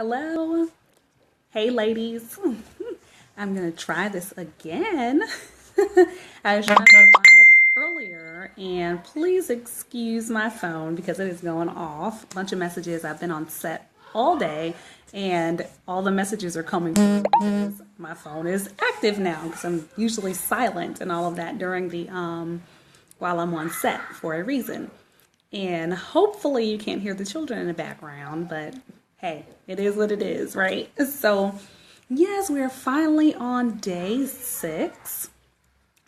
Hello. Hey, ladies. I'm going to try this again. I was trying to go live earlier, and please excuse my phone because it is going off. A bunch of messages. I've been on set all day, and all the messages are coming through because my phone is active now because I'm usually silent and all of that during the while I'm on set for a reason. And hopefully you can't hear the children in the background, but hey, it is what it is, right? So, yes, we're finally on day 6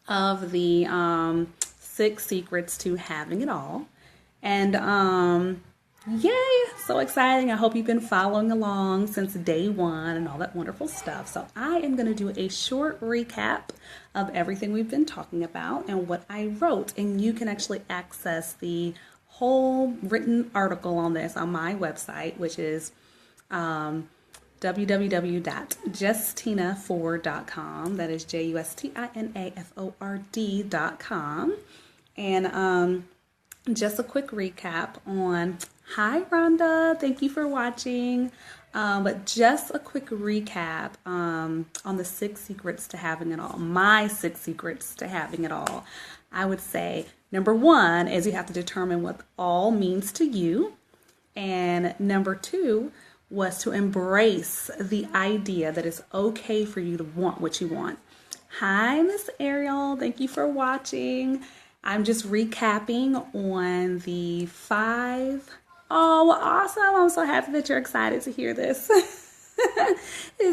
of the 6 secrets to having it all. And yay, so exciting. I hope you've been following along since day 1 and all that wonderful stuff. So I am going to do a short recap of everything we've been talking about and what I wrote. And you can actually access the whole written article on this on my website, which is www.justinaford.com. That is JUSTINAFORD.com. And just a quick recap on, hi Rhonda, thank you for watching. But just a quick recap on the 6 secrets to having it all. My 6 secrets to having it all. I would say number 1 is you have to determine what all means to you. And number 2 was to embrace the idea that it's okay for you to want what you want. Hi, Miss Ariel. Thank you for watching. I'm just recapping on the 5. Oh, well, awesome. I'm so happy that you're excited to hear this.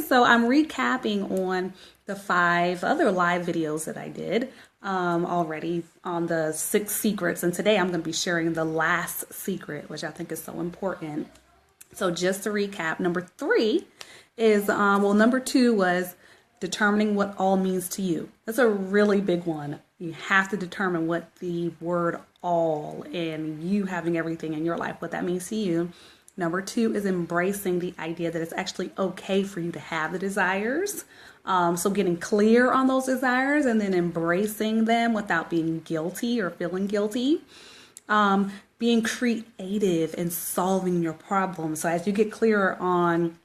So I'm recapping on the 5 other live videos that I did already on the 6 secrets. And today I'm going to be sharing the last secret, which I think is so important. So just to recap, number 3 is, number 2 was determining what all means to you. That's a really big one. You have to determine what the word all and you having everything in your life, what that means to you. Number 2 is embracing the idea that it's actually okay for you to have the desires. So getting clear on those desires and then embracing them without being guilty or feeling guilty. Being creative and solving your problems. So as you get clearer on,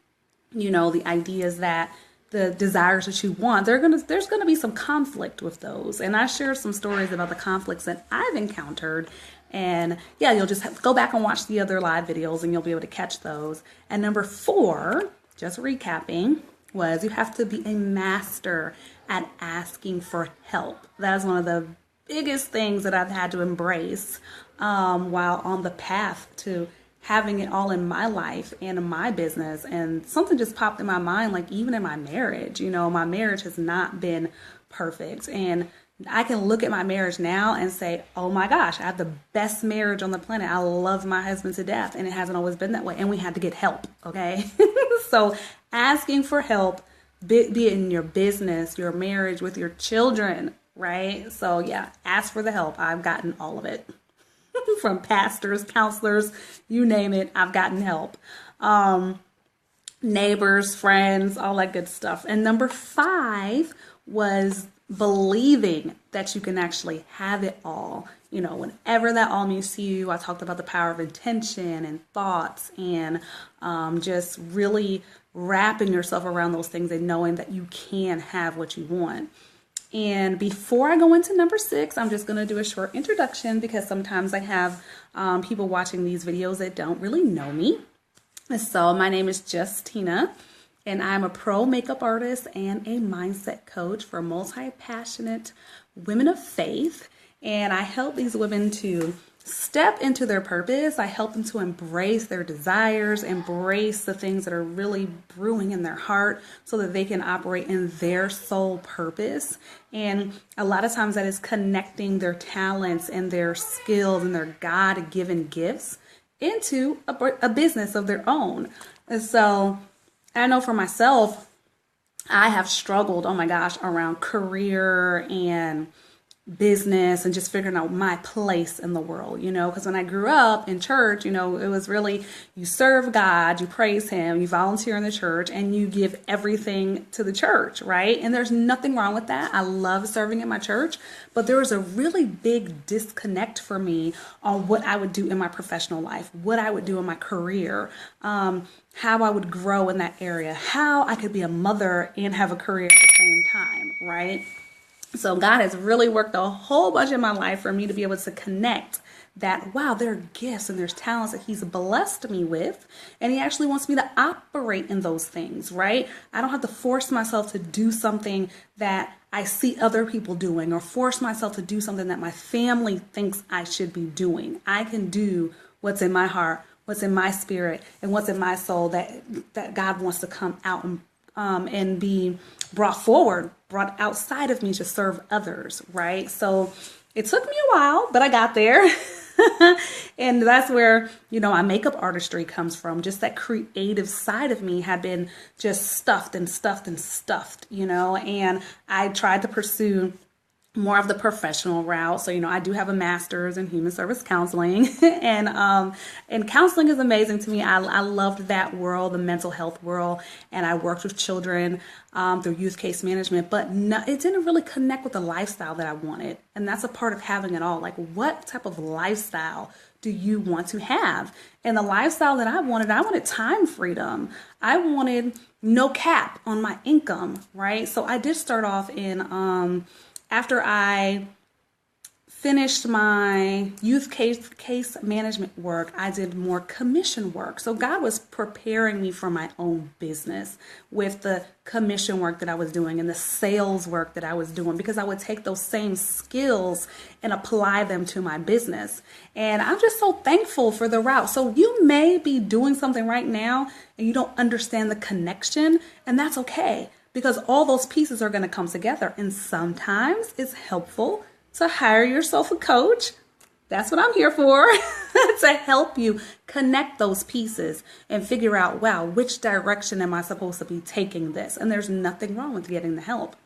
the ideas that the desires that you want, there's gonna be some conflict with those. And I share some stories about the conflicts that I've encountered. And yeah, you'll just have to go back and watch the other live videos and you'll be able to catch those. And number 4, just recapping, was you have to be a master at asking for help. That is one of the biggest things that I've had to embrace while on the path to having it all in my life and in my business. And something just popped in my mind, like even in my marriage, my marriage has not been perfect. And I can look at my marriage now and say, oh my gosh, I have the best marriage on the planet. I love my husband to death. And it hasn't always been that way. And we had to get help. Okay. So asking for help, be it in your business, your marriage, with your children, right? So yeah, ask for the help. I've gotten all of it. From pastors, counselors, you name it, I've gotten help. Neighbors, friends, all that good stuff. And number 5 was believing that you can actually have it all. Whenever that all means to you, I talked about the power of intention and thoughts and just really wrapping yourself around those things and knowing that you can have what you want. And before I go into number 6, I'm just going to do a short introduction because sometimes I have people watching these videos that don't really know me. So my name is Justina, and I'm a pro makeup artist and a mindset coach for multi-passionate women of faith. And I help these women to step into their purpose. I help them to embrace their desires, embrace the things that are really brewing in their heart so that they can operate in their soul purpose. And a lot of times that is connecting their talents and their skills and their God-given gifts into a business of their own. And so I know for myself, I have struggled, oh my gosh, around career and business and just figuring out my place in the world, because when I grew up in church, it was really, you serve God, you praise him, you volunteer in the church, and you give everything to the church, right? And there's nothing wrong with that. I love serving in my church, but there was a really big disconnect for me on what I would do in my professional life, what I would do in my career, how I would grow in that area, how I could be a mother and have a career at the same time, right? So God has really worked a whole bunch in my life for me to be able to connect that, wow, there are gifts and there's talents that he's blessed me with. And he actually wants me to operate in those things, right? I don't have to force myself to do something that I see other people doing or force myself to do something that my family thinks I should be doing. I can do what's in my heart, what's in my spirit, and what's in my soul that God wants to come out and be brought outside of me to serve others, right? So it took me a while, but I got there. And that's where, my makeup artistry comes from. Just that creative side of me had been just stuffed, and I tried to pursue more of the professional route. So, I do have a master's in human service counseling and counseling is amazing to me. I loved that world, the mental health world. And I worked with children through youth case management, but it didn't really connect with the lifestyle that I wanted. And that's a part of having it all. Like, what type of lifestyle do you want to have? And the lifestyle that I wanted time freedom. I wanted no cap on my income, right? So I did start off in, after I finished my youth case management work, I did more commission work. So God was preparing me for my own business with the commission work that I was doing and the sales work that I was doing, because I would take those same skills and apply them to my business. And I'm just so thankful for the route. So you may be doing something right now and you don't understand the connection, and that's okay, because all those pieces are going to come together. And sometimes it's helpful to hire yourself a coach. That's what I'm here for, to help you connect those pieces and figure out, wow, which direction am I supposed to be taking this? And there's nothing wrong with getting the help.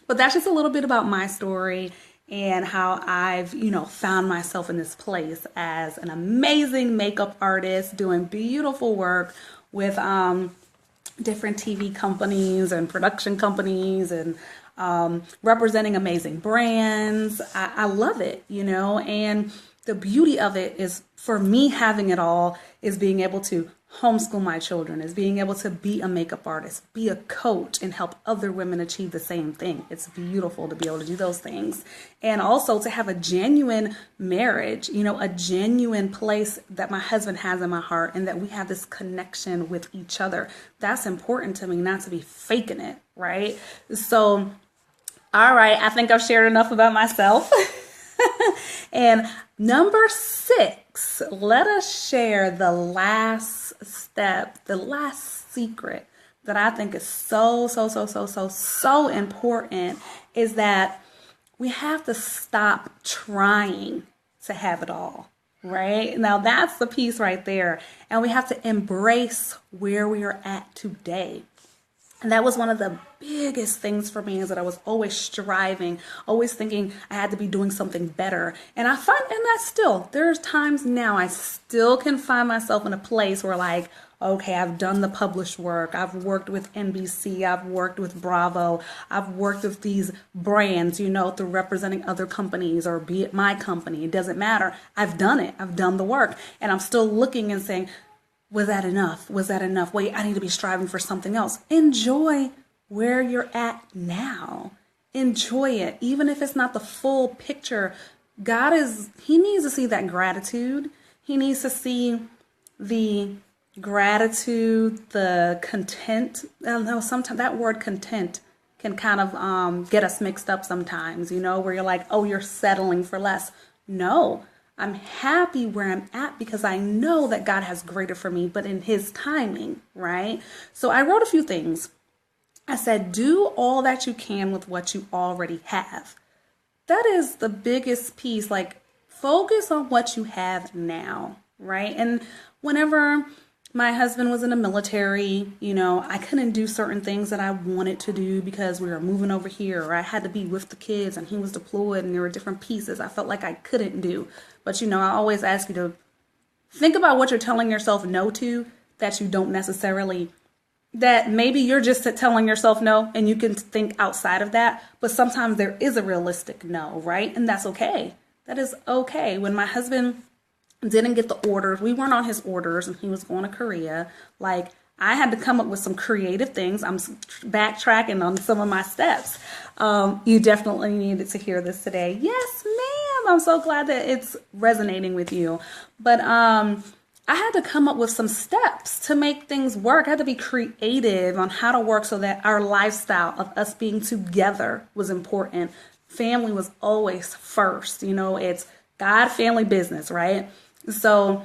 But that's just a little bit about my story and how I've, found myself in this place as an amazing makeup artist doing beautiful work with different TV companies and production companies and representing amazing brands. I love it, and the beauty of it is, for me, having it all is being able to homeschool my children, is being able to be a makeup artist, be a coach, and help other women achieve the same thing. It's beautiful to be able to do those things. And also to have a genuine marriage, a genuine place that my husband has in my heart, and that we have this connection with each other. That's important to me, not to be faking it, right? So, all right, I think I've shared enough about myself. And number 6, let us share the last step, the last secret that I think is so important, is that we have to stop trying to have it all, right? Now that's the piece right there. And we have to embrace where we are at today. And that was one of the biggest things for me, is that I was always striving, always thinking I had to be doing something better. And I find, and that still, there's times now I still can find myself in a place where, like, okay, I've done the published work. I've worked with NBC. I've worked with Bravo. I've worked with these brands, through representing other companies, or be it my company. It doesn't matter. I've done it. I've done the work. And I'm still looking and saying, was that enough? Was that enough? Wait, I need to be striving for something else. Enjoy where you're at now. Enjoy it. Even if it's not the full picture, He needs to see that gratitude. He needs to see the gratitude, the content. I don't know, sometimes that word content can kind of get us mixed up sometimes, where you're like, oh, you're settling for less. No. I'm happy where I'm at because I know that God has greater for me, but in His timing, right? So I wrote a few things. I said, do all that you can with what you already have. That is the biggest piece. Like, focus on what you have now, right? And whenever my husband was in the military. I couldn't do certain things that I wanted to do because we were moving over here, or I had to be with the kids and he was deployed and there were different pieces I felt like I couldn't do. But, I always ask you to think about what you're telling yourself no to that you don't necessarily, that maybe you're just telling yourself no and you can think outside of that. But sometimes there is a realistic no, right? And that's okay. That is okay. When my husband didn't get the orders, we weren't on his orders, and he was going to Korea, like, I had to come up with some creative things. I'm backtracking on some of my steps. You definitely needed to hear this today. Yes, ma'am. I'm so glad that it's resonating with you. But I had to come up with some steps to make things work. I had to be creative on how to work so that our lifestyle of us being together was important. Family was always first. It's God, family, business, right? So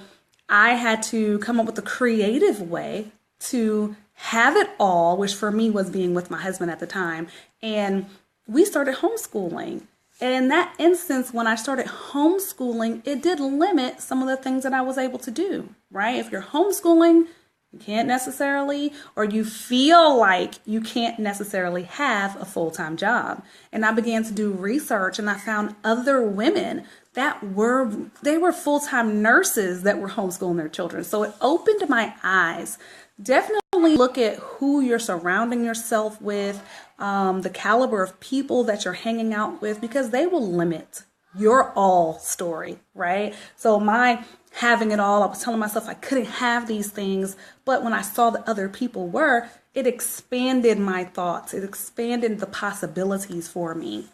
I had to come up with a creative way to have it all, which for me was being with my husband at the time. And we started homeschooling. And in that instance, when I started homeschooling, it did limit some of the things that I was able to do, right? If you're homeschooling, you can't necessarily, or you feel like you can't necessarily have a full-time job. And I began to do research, and I found other women they were full-time nurses that were homeschooling their children. So it opened my eyes. Definitely look at who you're surrounding yourself with, the caliber of people that you're hanging out with, because they will limit your all story, right? So my having it all, I was telling myself I couldn't have these things, but when I saw that other people were, it expanded my thoughts. It expanded the possibilities for me.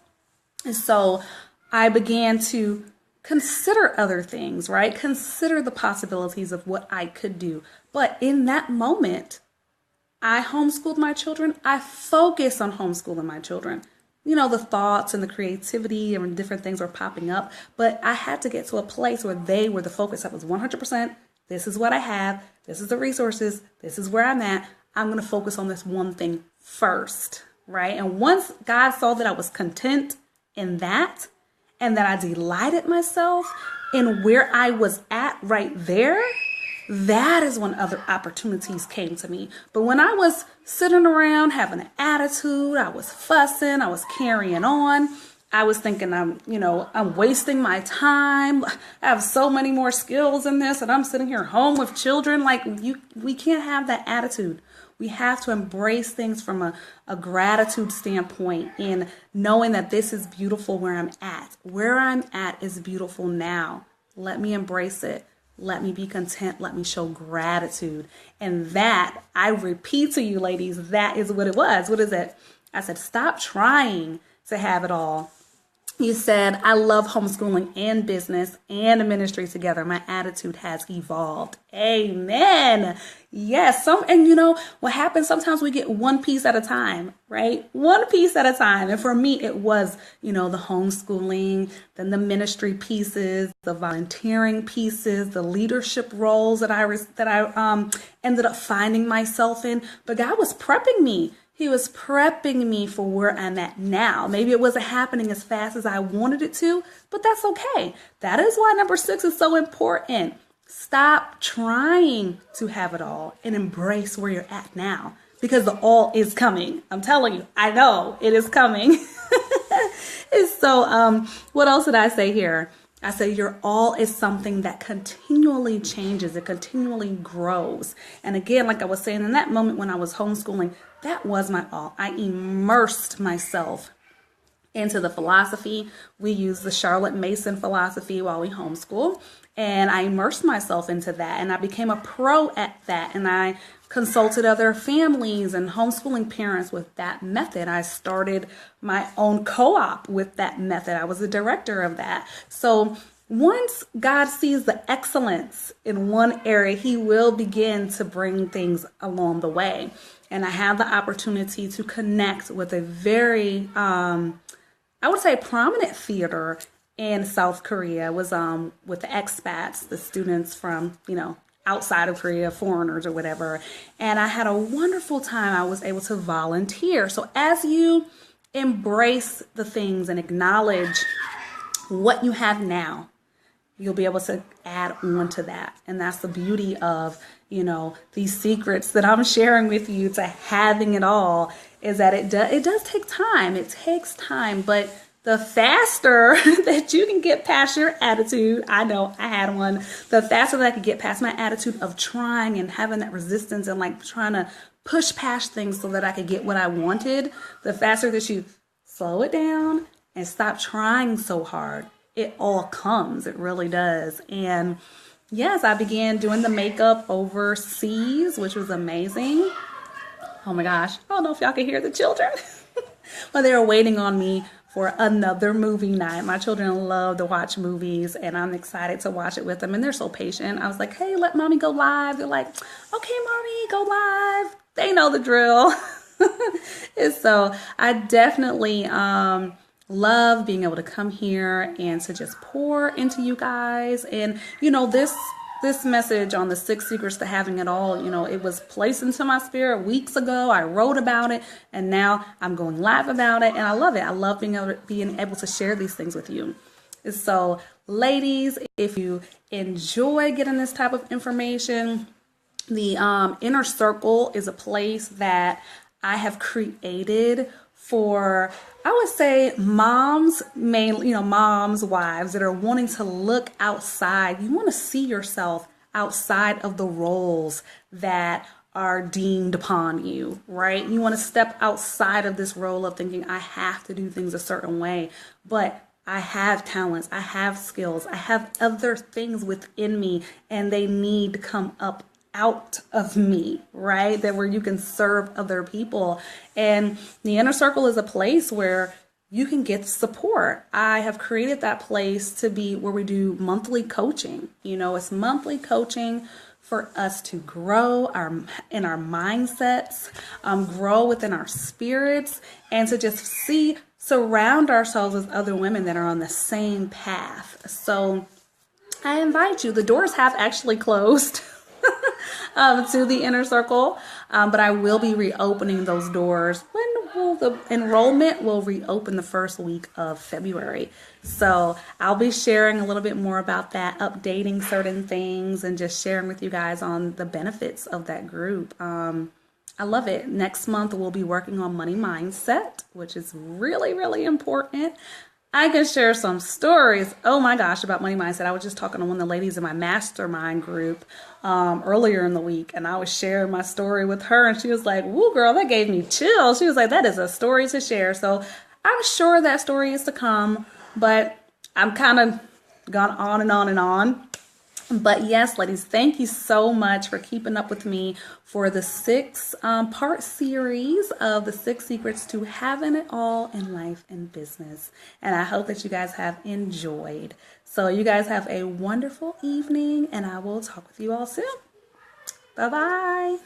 And so I began to consider other things, right? Consider the possibilities of what I could do. But in that moment, I homeschooled my children. I focused on homeschooling my children. The thoughts and the creativity and different things were popping up, but I had to get to a place where they were the focus. I was 100%. This is what I have. This is the resources. This is where I'm at. I'm going to focus on this one thing first, right? And once God saw that I was content in that, and that I delighted myself in where I was at right there, that is when other opportunities came to me. But when I was sitting around having an attitude, I was fussing, I was carrying on, I was thinking I'm wasting my time. I have so many more skills in this, and I'm sitting here home with children. We can't have that attitude. We have to embrace things from a gratitude standpoint, and knowing that this is beautiful where I'm at. Where I'm at is beautiful now. Let me embrace it. Let me be content. Let me show gratitude. And that, I repeat to you ladies, that is what it was. What is it? I said, stop trying to have it all. You said, I love homeschooling and business and ministry together. My attitude has evolved. Amen. Yes. And what happens? Sometimes we get one piece at a time, right? One piece at a time. And for me, it was, the homeschooling, then the ministry pieces, the volunteering pieces, the leadership roles that I ended up finding myself in. But God was prepping me. He was prepping me for where I'm at now. Maybe it wasn't happening as fast as I wanted it to, but that's okay. That is why number 6 is so important. Stop trying to have it all and embrace where you're at now, because the all is coming. I'm telling you, I know it is coming. So, what else did I say here? I said your all is something that continually changes. It continually grows. And again, like I was saying, in that moment when I was homeschooling, that was my all. I immersed myself into the philosophy. We use the Charlotte Mason philosophy while we homeschool. And I immersed myself into that. And I became a pro at that. And I consulted other families and homeschooling parents with that method. I started my own co-op with that method. I was the director of that. So once God sees the excellence in one area, he will begin to bring things along the way. And I had the opportunity to connect with a very, I would say, prominent theater in South Korea. It was with the expats, the students from, outside of Korea, foreigners or whatever. And I had a wonderful time. I was able to volunteer. So as you embrace the things and acknowledge what you have now, you'll be able to add on to that. And that's the beauty of, you know, these secrets that I'm sharing with you to having it all, is that it does take time. It takes time, but the faster that you can get past your attitude, I know I had one, the faster that I could get past my attitude of trying and having that resistance and like trying to push past things so that I could get what I wanted, the faster that you slow it down and stop trying so hard, it all comes. It really does. And yes, I began doing the makeup overseas, which was amazing. Oh my gosh, I don't know if y'all can hear the children. But they were waiting on me for another movie night. My children love to watch movies, and I'm excited to watch it with them. And they're so patient. I was like, hey, let mommy go live. They're like, okay, mommy, go live. They know the drill. And so I definitely love being able to come here and to just pour into you guys. And, you know, this message on the 6 secrets to having it all, you know, it was placed into my spirit weeks ago. I wrote about it, and now I'm going live about it, and I love it. I love being able to share these things with you. So, ladies, if you enjoy getting this type of information, the Inner Circle is a place that I have created for, I would say, moms, mainly, you know, moms, wives that are wanting to look outside. You want to see yourself outside of the roles that are deemed upon you, right? You want to step outside of this role of thinking, I have to do things a certain way, but I have talents, I have skills, I have other things within me, and they need to come up out of me, right? That where you can serve other people. And the Inner Circle is a place where you can get support. I have created that place to be where we do monthly coaching. You know, it's monthly coaching for us to grow in our mindsets, grow within our spirits, and to just surround ourselves with other women that are on the same path. So I invite you. The doors have actually closed to the Inner Circle, but I will be reopening those doors. The enrollment will reopen the first week of February. So I'll be sharing a little bit more about that, updating certain things, and just sharing with you guys on the benefits of that group. I love it. Next month, we'll be working on money mindset, which is really, really important. I can share some stories, oh my gosh, about money mindset. I was just talking to one of the ladies in my mastermind group earlier in the week, and I was sharing my story with her, and she was like, woo, girl, that gave me chills. She was like, that is a story to share. So I'm sure that story is to come, but I'm kind of gone on and on and on. But yes, ladies, thank you so much for keeping up with me for the 6-part series of the 6 secrets to having it all in life and business. And I hope that you guys have enjoyed. So you guys have a wonderful evening, and I will talk with you all soon. Bye-bye.